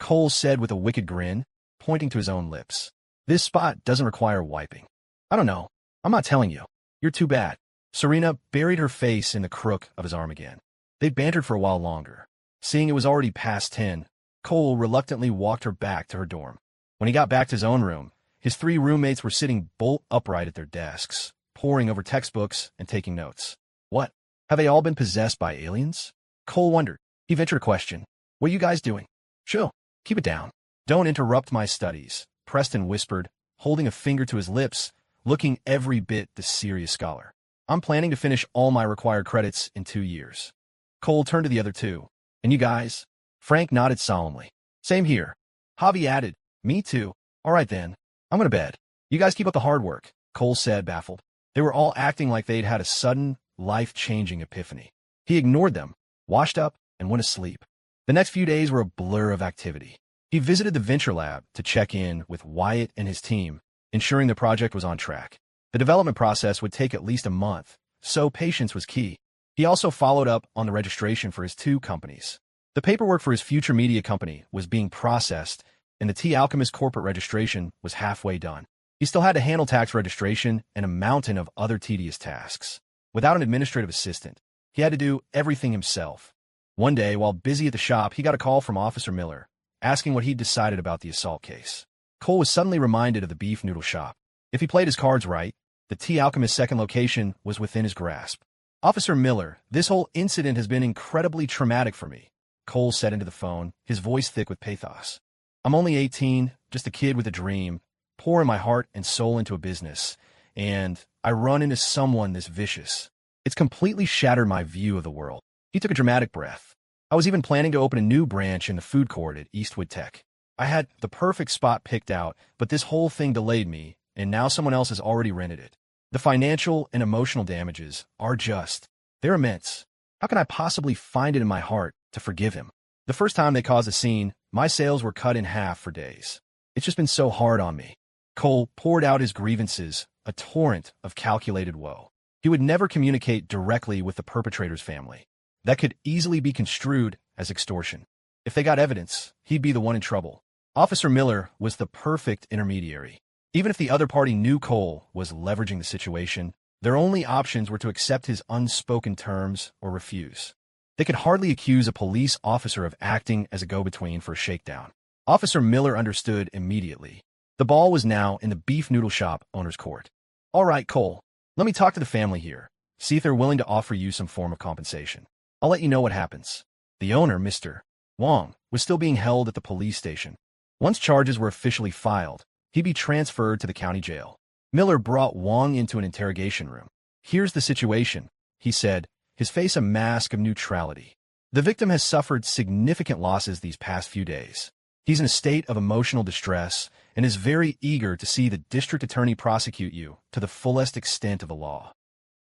Cole said with a wicked grin, pointing to his own lips. "This spot doesn't require wiping." "I don't know. I'm not telling you. You're too bad." Serena buried her face in the crook of his arm again. They bantered for a while longer. Seeing it was already past 10, Cole reluctantly walked her back to her dorm. When he got back to his own room, his 3 roommates were sitting bolt upright at their desks, poring over textbooks and taking notes. "What? Have they all been possessed by aliens?" Cole wondered. He ventured a question. "What are you guys doing?" "Chill. Keep it down. Don't interrupt my studies," Preston whispered, holding a finger to his lips, looking every bit the serious scholar. "I'm planning to finish all my required credits in 2 years." Cole turned to the other 2. "And you guys?" Frank nodded solemnly. "Same here." Javi added, "Me too." "All right then. I'm going to bed. You guys keep up the hard work," Cole said, baffled. They were all acting like they'd had a sudden, life-changing epiphany. He ignored them, washed up, and went asleep. The next few days were a blur of activity. He visited the Venture Lab to check in with Wyatt and his team, ensuring the project was on track. The development process would take at least a month, so patience was key. He also followed up on the registration for his 2 companies. The paperwork for his future media company was being processed, and the Tea Alchemist corporate registration was halfway done. He still had to handle tax registration and a mountain of other tedious tasks. Without an administrative assistant, he had to do everything himself. One day, while busy at the shop, he got a call from Officer Miller, asking what he'd decided about the assault case. Cole was suddenly reminded of the beef noodle shop. If he played his cards right, the Tea Alchemist's second location was within his grasp. "Officer Miller, this whole incident has been incredibly traumatic for me," Cole said into the phone, his voice thick with pathos. "I'm only 18, just a kid with a dream, pouring my heart and soul into a business, and I run into someone this vicious. It's completely shattered my view of the world." He took a dramatic breath. "I was even planning to open a new branch in the food court at Eastwood Tech. I had the perfect spot picked out, but this whole thing delayed me, and now someone else has already rented it. The financial and emotional damages are they're immense. How can I possibly find it in my heart to forgive him? The first time they caused a scene, my sales were cut in half for days. It's just been so hard on me." Cole poured out his grievances, a torrent of calculated woe. He would never communicate directly with the perpetrator's family. That could easily be construed as extortion. If they got evidence, he'd be the one in trouble. Officer Miller was the perfect intermediary. Even if the other party knew Cole was leveraging the situation, their only options were to accept his unspoken terms or refuse. They could hardly accuse a police officer of acting as a go-between for a shakedown. Officer Miller understood immediately. The ball was now in the beef noodle shop owner's court. "All right, Cole, let me talk to the family here. See if they're willing to offer you some form of compensation. I'll let you know what happens." The owner, Mr. Wong, was still being held at the police station. Once charges were officially filed, he'd be transferred to the county jail. Miller brought Wong into an interrogation room. "Here's the situation," he said, his face a mask of neutrality. "The victim has suffered significant losses these past few days. He's in a state of emotional distress and is very eager to see the district attorney prosecute you to the fullest extent of the law."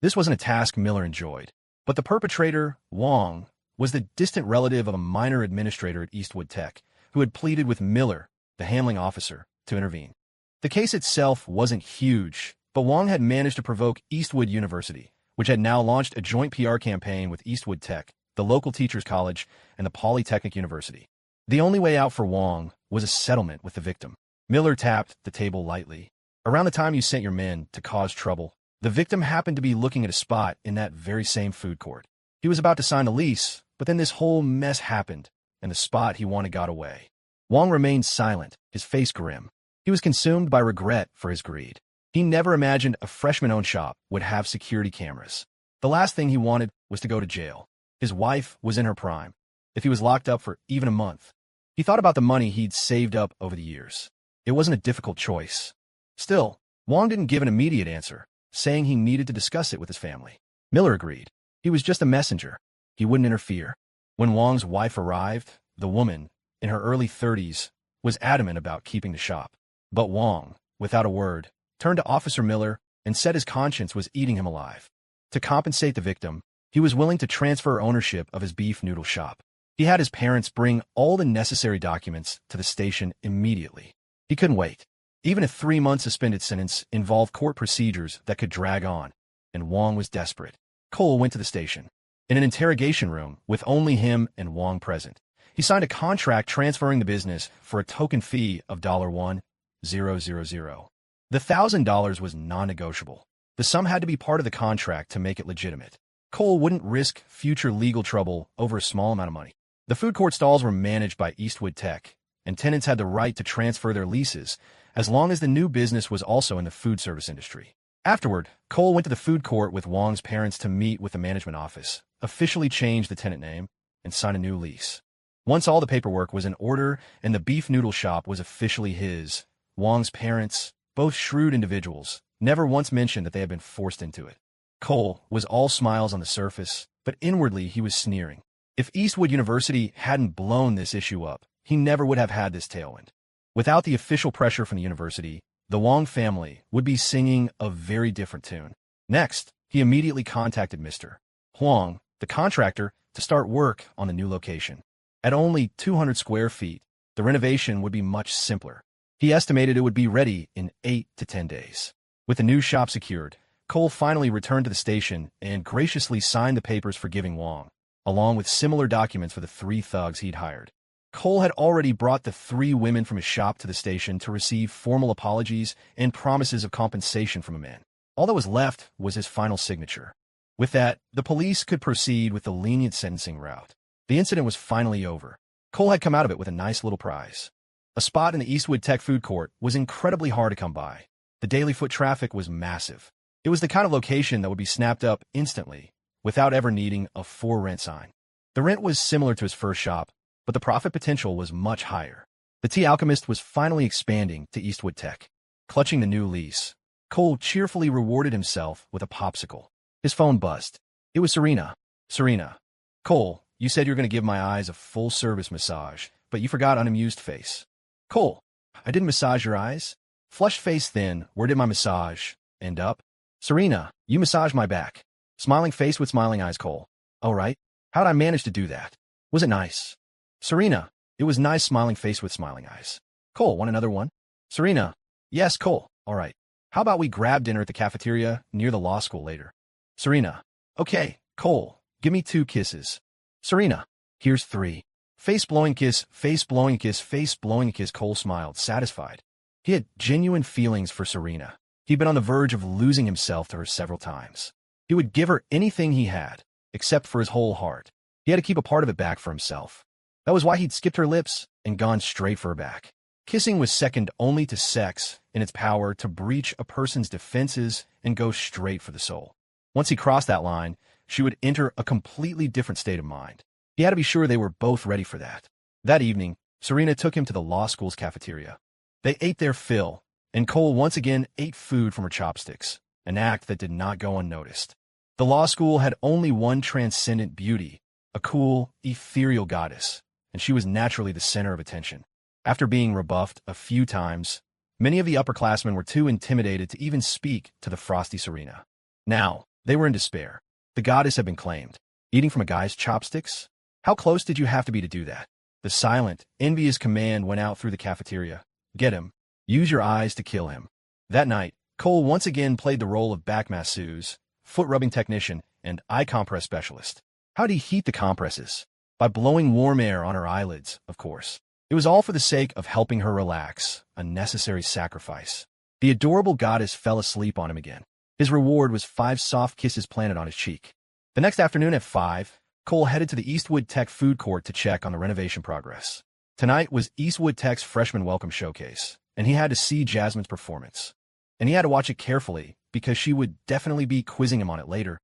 This wasn't a task Miller enjoyed, but the perpetrator, Wong, was the distant relative of a minor administrator at Eastwood Tech who had pleaded with Miller, the handling officer, to intervene. The case itself wasn't huge, but Wong had managed to provoke Eastwood University, which had now launched a joint PR campaign with Eastwood Tech, the local teachers' college, and the Polytechnic University. The only way out for Wong was a settlement with the victim. Miller tapped the table lightly. "Around the time you sent your men to cause trouble, the victim happened to be looking at a spot in that very same food court. He was about to sign the lease, but then this whole mess happened, and the spot he wanted got away." Wong remained silent, his face grim. He was consumed by regret for his greed. He never imagined a freshman-owned shop would have security cameras. The last thing he wanted was to go to jail. His wife was in her prime. If he was locked up for even a month, he thought about the money he'd saved up over the years. It wasn't a difficult choice. Still, Wong didn't give an immediate answer, saying he needed to discuss it with his family. Miller agreed. He was just a messenger. He wouldn't interfere. When Wong's wife arrived, the woman, in her early 30s, was adamant about keeping the shop. But Wong, without a word, turned to Officer Miller and said his conscience was eating him alive. To compensate the victim, he was willing to transfer ownership of his beef noodle shop. He had his parents bring all the necessary documents to the station immediately. He couldn't wait. Even a 3-month suspended sentence involved court procedures that could drag on, and Wong was desperate. Cole went to the station. In an interrogation room with only him and Wong present, he signed a contract transferring the business for a token fee of $1,000. The $1,000 was non-negotiable. The sum had to be part of the contract to make it legitimate. Cole wouldn't risk future legal trouble over a small amount of money. The food court stalls were managed by Eastwood Tech, and tenants had the right to transfer their leases as long as the new business was also in the food service industry. Afterward, Cole went to the food court with Wong's parents to meet with the management office, officially change the tenant name, and sign a new lease. Once all the paperwork was in order and the beef noodle shop was officially his, Wong's parents, both shrewd individuals, never once mentioned that they had been forced into it. Cole was all smiles on the surface, but inwardly he was sneering. If Eastwood University hadn't blown this issue up, he never would have had this tailwind. Without the official pressure from the university, the Wong family would be singing a very different tune. Next, he immediately contacted Mr. Huang, the contractor, to start work on the new location. At only 200 square feet, the renovation would be much simpler. He estimated it would be ready in 8 to 10 days. With the new shop secured, Cole finally returned to the station and graciously signed the papers forgiving Wong, along with similar documents for the 3 thugs he'd hired. Cole had already brought the 3 women from his shop to the station to receive formal apologies and promises of compensation from a man. All that was left was his final signature. With that, the police could proceed with the lenient sentencing route. The incident was finally over. Cole had come out of it with a nice little prize. A spot in the Eastwood Tech food court was incredibly hard to come by. The daily foot traffic was massive. It was the kind of location that would be snapped up instantly, without ever needing a for rent sign. The rent was similar to his first shop, but the profit potential was much higher. The Tea Alchemist was finally expanding to Eastwood Tech. Clutching the new lease, Cole cheerfully rewarded himself with a popsicle. His phone buzzed. It was Serena. Serena. Cole, you said you were going to give my eyes a full-service massage, but you forgot unamused face. Cole, I didn't massage your eyes. Flushed face then, where did my massage end up? Serena, you massaged my back. Smiling face with smiling eyes, Cole. All right. How'd I manage to do that? Was it nice? Serena, it was nice smiling face with smiling eyes. Cole, want another one? Serena, yes, Cole. All right. How about we grab dinner at the cafeteria near the law school later? Serena, okay, Cole, give me 2 kisses. Serena, here's 3. Face-blowing kiss, face-blowing kiss, face-blowing kiss. Cole smiled, satisfied. He had genuine feelings for Serena. He'd been on the verge of losing himself to her several times. He would give her anything he had, except for his whole heart. He had to keep a part of it back for himself. That was why he'd skipped her lips and gone straight for her back. Kissing was second only to sex in its power to breach a person's defenses and go straight for the soul. Once he crossed that line, she would enter a completely different state of mind. He had to be sure they were both ready for that. That evening, Serena took him to the law school's cafeteria. They ate their fill, and Cole once again ate food from her chopsticks, an act that did not go unnoticed. The law school had only one transcendent beauty, a cool, ethereal goddess, and she was naturally the center of attention. After being rebuffed a few times, many of the upperclassmen were too intimidated to even speak to the frosty Serena. Now, they were in despair. The goddess had been claimed. Eating from a guy's chopsticks? How close did you have to be to do that? The silent, envious command went out through the cafeteria. Get him. Use your eyes to kill him. That night, Cole once again played the role of back masseuse, foot-rubbing technician, and eye compress specialist. How did he heat the compresses? By blowing warm air on her eyelids, of course. It was all for the sake of helping her relax, a necessary sacrifice. The adorable goddess fell asleep on him again. His reward was 5 soft kisses planted on his cheek. The next afternoon at 5, Cole headed to the Eastwood Tech food court to check on the renovation progress. Tonight was Eastwood Tech's freshman welcome showcase, and he had to see Jasmine's performance. And he had to watch it carefully, because she would definitely be quizzing him on it later.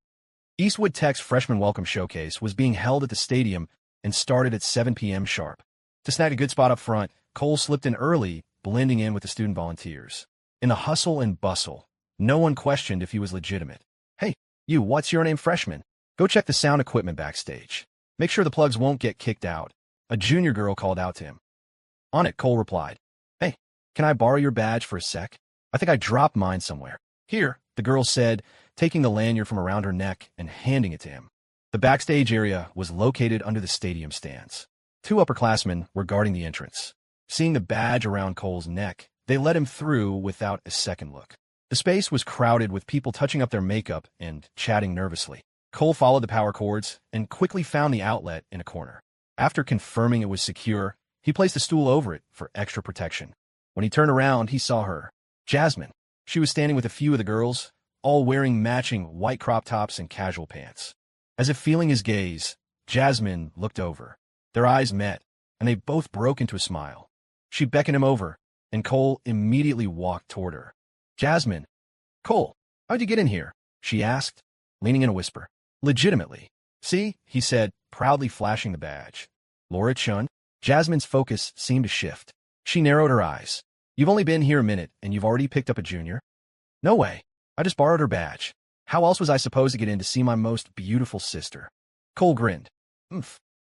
Eastwood Tech's freshman welcome showcase was being held at the stadium and started at 7 p.m. sharp. To snag a good spot up front, Cole slipped in early, blending in with the student volunteers. In the hustle and bustle, no one questioned if he was legitimate. Hey, you, what's your name, freshman? Go check the sound equipment backstage. Make sure the plugs won't get kicked out. A junior girl called out to him. On it, Cole replied. Hey, can I borrow your badge for a sec? I think I dropped mine somewhere. Here, the girl said, taking the lanyard from around her neck and handing it to him. The backstage area was located under the stadium stands. 2 upperclassmen were guarding the entrance. Seeing the badge around Cole's neck, they let him through without a second look. The space was crowded with people touching up their makeup and chatting nervously. Cole followed the power cords and quickly found the outlet in a corner. After confirming it was secure, he placed a stool over it for extra protection. When he turned around, he saw her, Jasmine. She was standing with a few of the girls, all wearing matching white crop tops and casual pants. As if feeling his gaze, Jasmine looked over. Their eyes met, and they both broke into a smile. She beckoned him over, and Cole immediately walked toward her. Jasmine. Cole, how'd you get in here? She asked, leaning in a whisper. Legitimately. See, he said, proudly flashing the badge. Laura Chun? Jasmine's focus seemed to shift. She narrowed her eyes. You've only been here a minute, and you've already picked up a junior? No way. I just borrowed her badge. How else was I supposed to get in to see my most beautiful sister? Cole grinned.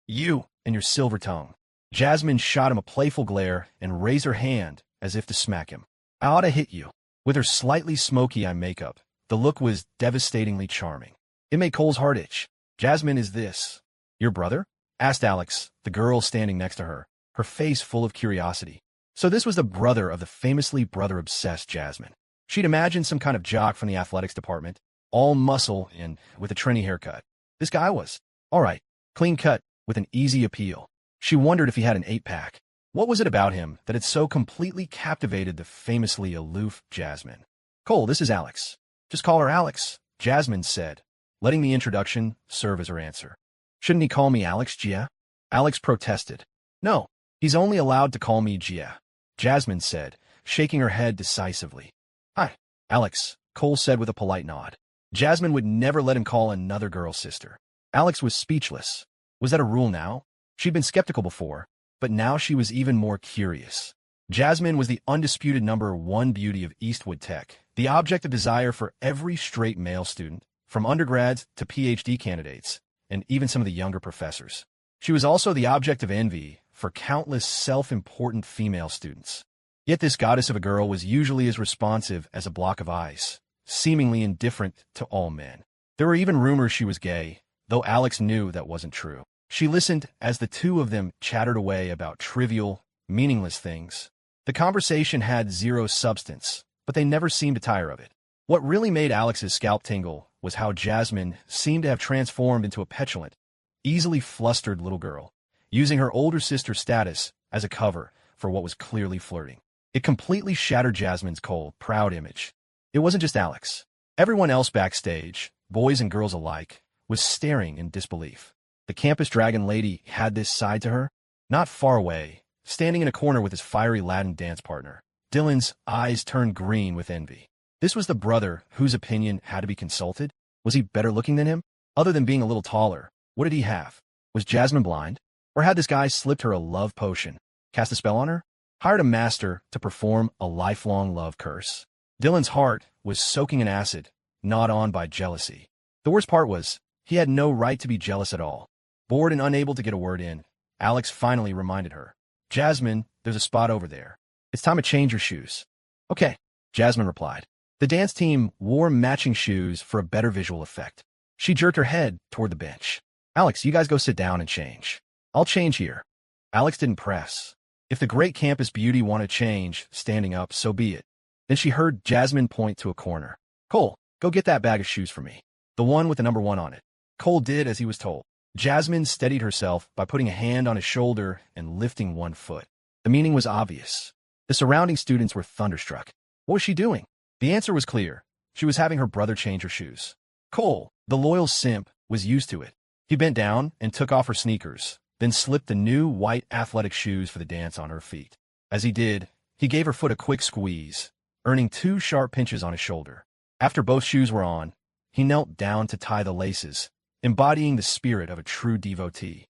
You and your silver tongue. Jasmine shot him a playful glare and raised her hand as if to smack him. I ought to hit you. With her slightly smoky eye makeup, the look was devastatingly charming. It made Cole's heart itch. Jasmine, is this your brother? Asked Alex, the girl standing next to her, her face full of curiosity. So this was the brother of the famously brother-obsessed Jasmine. She'd imagined some kind of jock from the athletics department, all muscle and with a trendy haircut. This guy was, all right, clean cut, with an easy appeal. She wondered if he had an 8-pack. What was it about him that had so completely captivated the famously aloof Jasmine? Cole, this is Alex. Just call her Alex, Jasmine said, letting the introduction serve as her answer. Shouldn't he call me Alex, Gia? Alex protested. No, he's only allowed to call me Gia, Jasmine said, shaking her head decisively. Hi, Alex, Cole said with a polite nod. Jasmine would never let him call another girl sister. Alex was speechless. Was that a rule now? She'd been skeptical before, but now she was even more curious. Jasmine was the undisputed #1 beauty of Eastwood Tech, the object of desire for every straight male student, from undergrads to PhD candidates, and even some of the younger professors. She was also the object of envy for countless self-important female students. Yet this goddess of a girl was usually as responsive as a block of ice, seemingly indifferent to all men. There were even rumors she was gay, though Alex knew that wasn't true. She listened as the two of them chattered away about trivial, meaningless things. The conversation had zero substance, but they never seemed to tire of it. What really made Alex's scalp tingle was how Jasmine seemed to have transformed into a petulant, easily flustered little girl, using her older sister's status as a cover for what was clearly flirting. It completely shattered Jasmine's cold, proud image. It wasn't just Alex. Everyone else backstage, boys and girls alike, was staring in disbelief. The campus dragon lady had this side to her. Not far away, standing in a corner with his fiery Latin dance partner, Dylan's eyes turned green with envy. This was the brother whose opinion had to be consulted? Was he better looking than him? Other than being a little taller, what did he have? Was Jasmine blind? Or had this guy slipped her a love potion, cast a spell on her, hired a master to perform a lifelong love curse? Dylan's heart was soaking in acid, gnawed on by jealousy. The worst part was, he had no right to be jealous at all. Bored and unable to get a word in, Alex finally reminded her. Jasmine, there's a spot over there. It's time to change your shoes. Okay, Jasmine replied. The dance team wore matching shoes for a better visual effect. She jerked her head toward the bench. Alex, you guys go sit down and change. I'll change here. Alex didn't press. If the great campus beauty wanted change, standing up, so be it. Then she heard Jasmine point to a corner. Cole, go get that bag of shoes for me. The one with the #1 on it. Cole did as he was told. Jasmine steadied herself by putting a hand on his shoulder and lifting one foot. The meaning was obvious. The surrounding students were thunderstruck. What was she doing? The answer was clear. She was having her brother change her shoes. Cole, the loyal simp, was used to it. He bent down and took off her sneakers, then slipped the new white athletic shoes for the dance on her feet. As he did, he gave her foot a quick squeeze, earning 2 sharp pinches on his shoulder. After both shoes were on, he knelt down to tie the laces, embodying the spirit of a true devotee.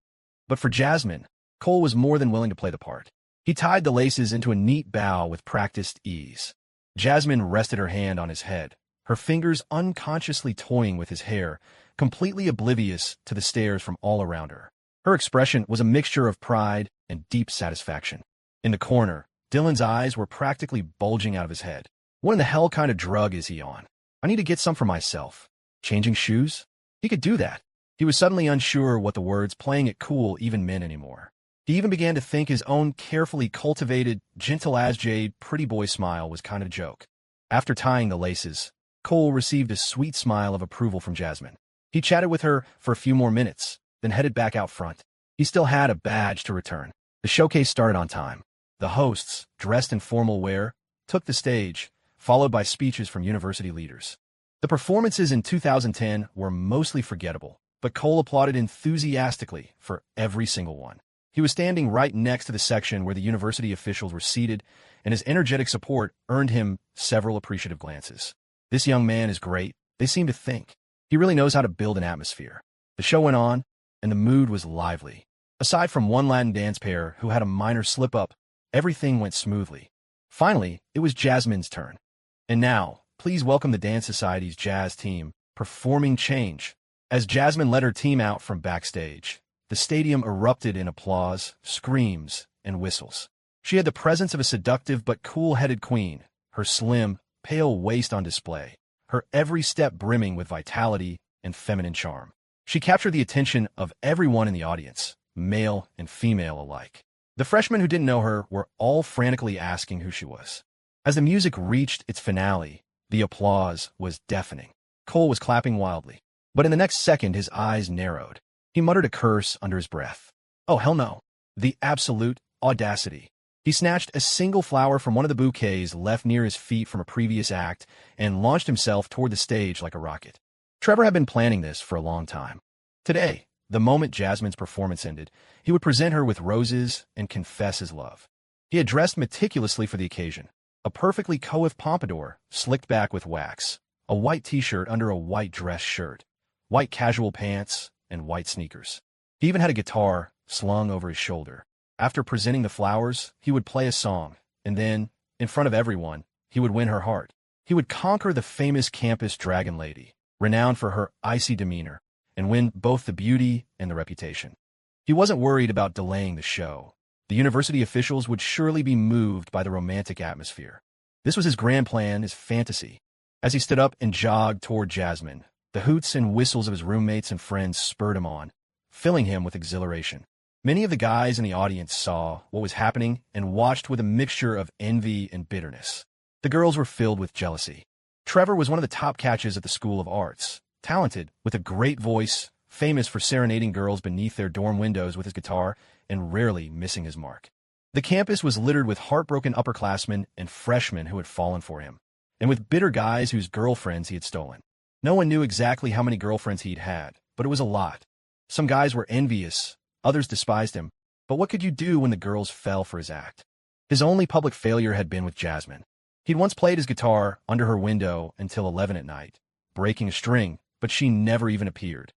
But for Jasmine, Cole was more than willing to play the part. He tied the laces into a neat bow with practiced ease. Jasmine rested her hand on his head, her fingers unconsciously toying with his hair, completely oblivious to the stares from all around her. Her expression was a mixture of pride and deep satisfaction. In the corner, Dylan's eyes were practically bulging out of his head. What in the hell kind of drug is he on? I need to get some for myself. Changing shoes? He could do that. He was suddenly unsure what the words playing it cool even meant anymore. He even began to think his own carefully cultivated, gentle-as-jade, pretty boy smile was kind of a joke. After tying the laces, Cole received a sweet smile of approval from Jasmine. He chatted with her for a few more minutes, then headed back out front. He still had a badge to return. The showcase started on time. The hosts, dressed in formal wear, took the stage, followed by speeches from university leaders. The performances in 2010 were mostly forgettable, but Cole applauded enthusiastically for every single one. He was standing right next to the section where the university officials were seated, and his energetic support earned him several appreciative glances. This young man is great, they seem to think. He really knows how to build an atmosphere. The show went on, and the mood was lively. Aside from one Latin dance pair who had a minor slip-up, everything went smoothly. Finally, it was Jasmine's turn. And now, please welcome the Dance Society's jazz team, Performing Change. As Jasmine led her team out from backstage, the stadium erupted in applause, screams, and whistles. She had the presence of a seductive but cool-headed queen, her slim, pale waist on display, her every step brimming with vitality and feminine charm. She captured the attention of everyone in the audience, male and female alike. The freshmen who didn't know her were all frantically asking who she was. As the music reached its finale, the applause was deafening. Cole was clapping wildly. But in the next second, his eyes narrowed. He muttered a curse under his breath. Oh, hell no. The absolute audacity. He snatched a single flower from one of the bouquets left near his feet from a previous act and launched himself toward the stage like a rocket. Trevor had been planning this for a long time. Today, the moment Jasmine's performance ended, he would present her with roses and confess his love. He had dressed meticulously for the occasion. A perfectly coiffed pompadour, slicked back with wax, a white t-shirt under a white dress shirt, white casual pants, and white sneakers. He even had a guitar slung over his shoulder. After presenting the flowers, he would play a song, and then, in front of everyone, he would win her heart. He would conquer the famous campus dragon lady, renowned for her icy demeanor, and win both the beauty and the reputation. He wasn't worried about delaying the show. The university officials would surely be moved by the romantic atmosphere. This was his grand plan, his fantasy. As he stood up and jogged toward Jasmine, the hoots and whistles of his roommates and friends spurred him on, filling him with exhilaration. Many of the guys in the audience saw what was happening and watched with a mixture of envy and bitterness. The girls were filled with jealousy. Trevor was one of the top catches at the School of Arts, talented, with a great voice, famous for serenading girls beneath their dorm windows with his guitar, and rarely missing his mark. The campus was littered with heartbroken upperclassmen and freshmen who had fallen for him, and with bitter guys whose girlfriends he had stolen. No one knew exactly how many girlfriends he'd had, but it was a lot. Some guys were envious, others despised him, but what could you do when the girls fell for his act? His only public failure had been with Jasmine. He'd once played his guitar under her window until 11 at night, breaking a string, but she never even appeared.